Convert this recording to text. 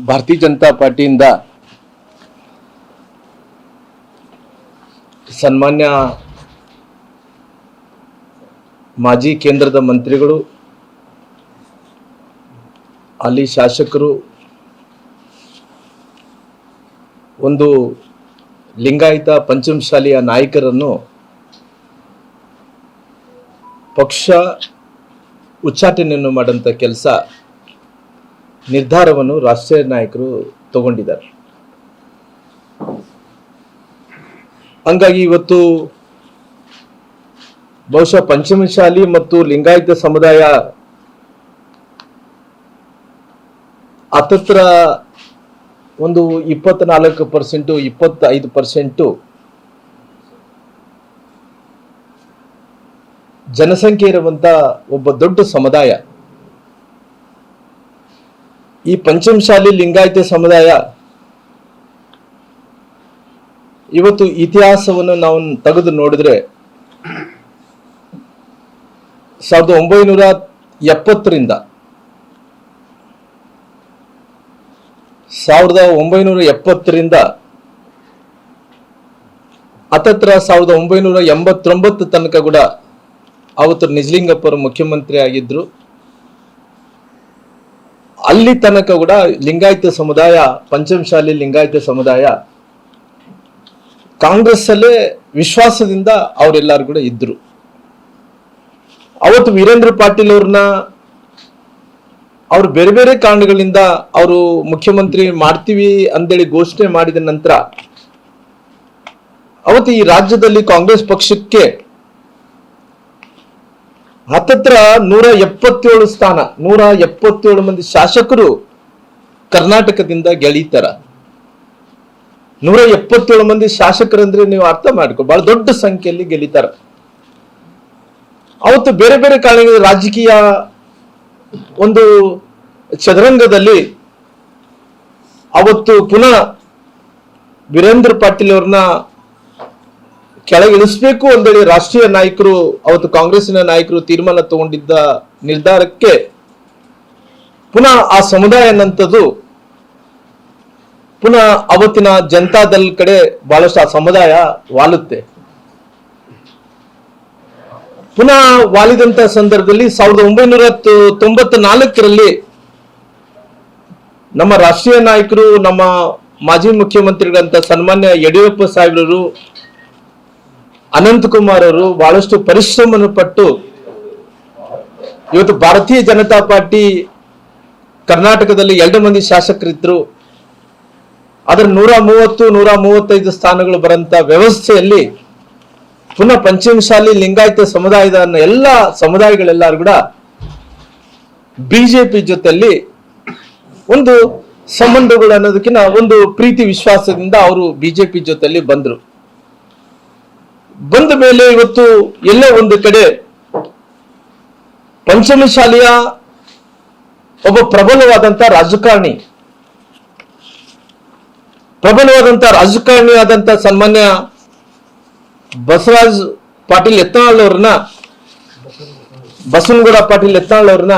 ಭಾರತೀಯ ಜನತಾ ಪಾರ್ಟಿಯಿಂದ ಸನ್ಮಾನ್ಯ ಮಾಜಿ ಕೇಂದ್ರದ ಮಂತ್ರಿಗಳು, ಅಲ್ಲಿ ಶಾಸಕರು, ಒಂದು ಲಿಂಗಾಯತ ಪಂಚಮಶಾಲಿಯ ನಾಯಕರನ್ನು ಪಕ್ಷ ಉಚ್ಚಾಟನೆಯನ್ನು ಮಾಡುವಂಥ ಕೆಲಸ ನಿರ್ಧಾರವನ್ನು ರಾಷ್ಟ್ರೀಯ ನಾಯಕರು ತಗೊಂಡಿದ್ದಾರೆ. ಹಂಗಾಗಿ ಇವತ್ತು ಬಹುಶಃ ಪಂಚಮಶಾಲಿ ಮತ್ತು ಲಿಂಗಾಯತ ಸಮುದಾಯ ಹತ್ತತ್ರ ಒಂದು 24%, 25% ಜನಸಂಖ್ಯೆ ಇರುವಂತ ಒಬ್ಬ ದೊಡ್ಡ ಸಮುದಾಯ. ಈ ಪಂಚಮಶಾಲಿ ಲಿಂಗಾಯತ ಸಮುದಾಯ ಇವತ್ತು ಇತಿಹಾಸವನ್ನು ನಾವು ತೆಗೆದು ನೋಡಿದ್ರೆ 1970ರಿಂದ 1970ರಿಂದ ಹತ್ತತ್ರ 1989 ತನಕ ಕೂಡ ಅವತ್ತು ನಿಜಲಿಂಗಪ್ಪರು ಮುಖ್ಯಮಂತ್ರಿ ಆಗಿದ್ರು. ಅಲ್ಲಿ ತನಕ ಕೂಡ ಲಿಂಗಾಯತ ಸಮುದಾಯ, ಪಂಚಮಶಾಲಿ ಲಿಂಗಾಯತ ಸಮುದಾಯ ಕಾಂಗ್ರೆಸ್ ಅಲ್ಲೇ ವಿಶ್ವಾಸದಿಂದ ಅವರೆಲ್ಲರೂ ಕೂಡ ಇದ್ರು. ಅವತ್ತು ವೀರೇಂದ್ರ ಪಾಟೀಲ್ ಅವ್ರನ್ನ ಅವ್ರು ಬೇರೆ ಬೇರೆ ಕಾರಣಗಳಿಂದ ಅವರು ಮುಖ್ಯಮಂತ್ರಿ ಮಾಡ್ತೀವಿ ಅಂತೇಳಿ ಘೋಷಣೆ ಮಾಡಿದ ನಂತರ ಅವತ್ತು ಈ ರಾಜ್ಯದಲ್ಲಿ ಕಾಂಗ್ರೆಸ್ ಪಕ್ಷಕ್ಕೆ ಹತ್ತತ್ರ 177 ಸ್ಥಾನ, 177 ಮಂದಿ ಶಾಸಕರು ಕರ್ನಾಟಕದಿಂದ ಗೆಳೀತಾರ. 177 ಮಂದಿ ಶಾಸಕರಂದ್ರೆ ನೀವು ಅರ್ಥ ಮಾಡ್ಕೊ, ಬಹಳ ದೊಡ್ಡ ಸಂಖ್ಯೆಯಲ್ಲಿ ಗೆಲ್ಲೀತಾರ. ಅವತ್ತು ಬೇರೆ ಬೇರೆ ಕಾರಣಗಳ ರಾಜಕೀಯ ಒಂದು ಚದುರಂಗದಲ್ಲಿ ಅವತ್ತು ಪುನಃ ವೀರೇಂದ್ರ ಪಾಟೀಲ್ ಅವ್ರನ್ನ ಕೆಳಗಿಳಿಸ್ಬೇಕು ಅಂತೇಳಿ ರಾಷ್ಟ್ರೀಯ ನಾಯಕರು, ಅವತ್ತು ಕಾಂಗ್ರೆಸ್ಸಿನ ನಾಯಕರು ತೀರ್ಮಾನ ತಗೊಂಡಿದ್ದ ನಿರ್ಧಾರಕ್ಕೆ ಪುನಃ ಆ ಸಮುದಾಯ ಅನ್ನಂಥದ್ದು ಪುನಃ ಅವತ್ತಿನ ಜನತಾದಳ ಕಡೆ ಬಹಳಷ್ಟು ಆ ಸಮುದಾಯ ವಾಲುತ್ತೆ. ಪುನಃ ವಾಲಿದಂತ ಸಂದರ್ಭದಲ್ಲಿ 1994ರಲ್ಲಿ ನಮ್ಮ ರಾಷ್ಟ್ರೀಯ ನಾಯಕರು, ನಮ್ಮ ಮಾಜಿ ಮುಖ್ಯಮಂತ್ರಿಗಳಂತ ಸನ್ಮಾನ್ಯ ಯಡಿಯೂರಪ್ಪ ಸಾಹೇಬರು, ಅನಂತಕುಮಾರ್ ಅವರು ಬಹಳಷ್ಟು ಪರಿಶ್ರಮವನ್ನು ಪಟ್ಟು ಇವತ್ತು ಭಾರತೀಯ ಜನತಾ ಪಾರ್ಟಿ ಕರ್ನಾಟಕದಲ್ಲಿ 2 ಮಂದಿ ಶಾಸಕರಿದ್ರು. ಅದರ 130, 135 ಸ್ಥಾನಗಳು ಬರಂತ ವ್ಯವಸ್ಥೆಯಲ್ಲಿ ಪುನಃ ಪಂಚಮಶಾಲಿ ಲಿಂಗಾಯತ ಸಮುದಾಯದ ಎಲ್ಲ ಸಮುದಾಯಗಳೆಲ್ಲರೂ ಕೂಡ ಬಿಜೆಪಿ ಜೊತೆಯಲ್ಲಿ ಒಂದು ಸಂಬಂಧಗಳು ಅನ್ನೋದಕ್ಕಿಂತ ಒಂದು ಪ್ರೀತಿ ವಿಶ್ವಾಸದಿಂದ ಅವರು ಬಿಜೆಪಿ ಜೊತೆಯಲ್ಲಿ ಬಂದ್ರು. ಬಂದ ಮೇಲೆ ಇವತ್ತು ಎಲ್ಲೋ ಒಂದು ಕಡೆ ಪಂಚಮಶಾಲಿಯ ಒಬ್ಬ ಪ್ರಬಲವಾದಂತ ರಾಜಕಾರಣಿ ಆದಂತ ಸನ್ಮಾನ್ಯ ಬಸವರಾಜ್ ಪಾಟೀಲ್ ಯತ್ನಾಳ್ ಅವ್ರನ್ನ, ಬಸವನಗೌಡ ಪಾಟೀಲ್ ಯತ್ನಾಳ್ ಅವ್ರನ್ನ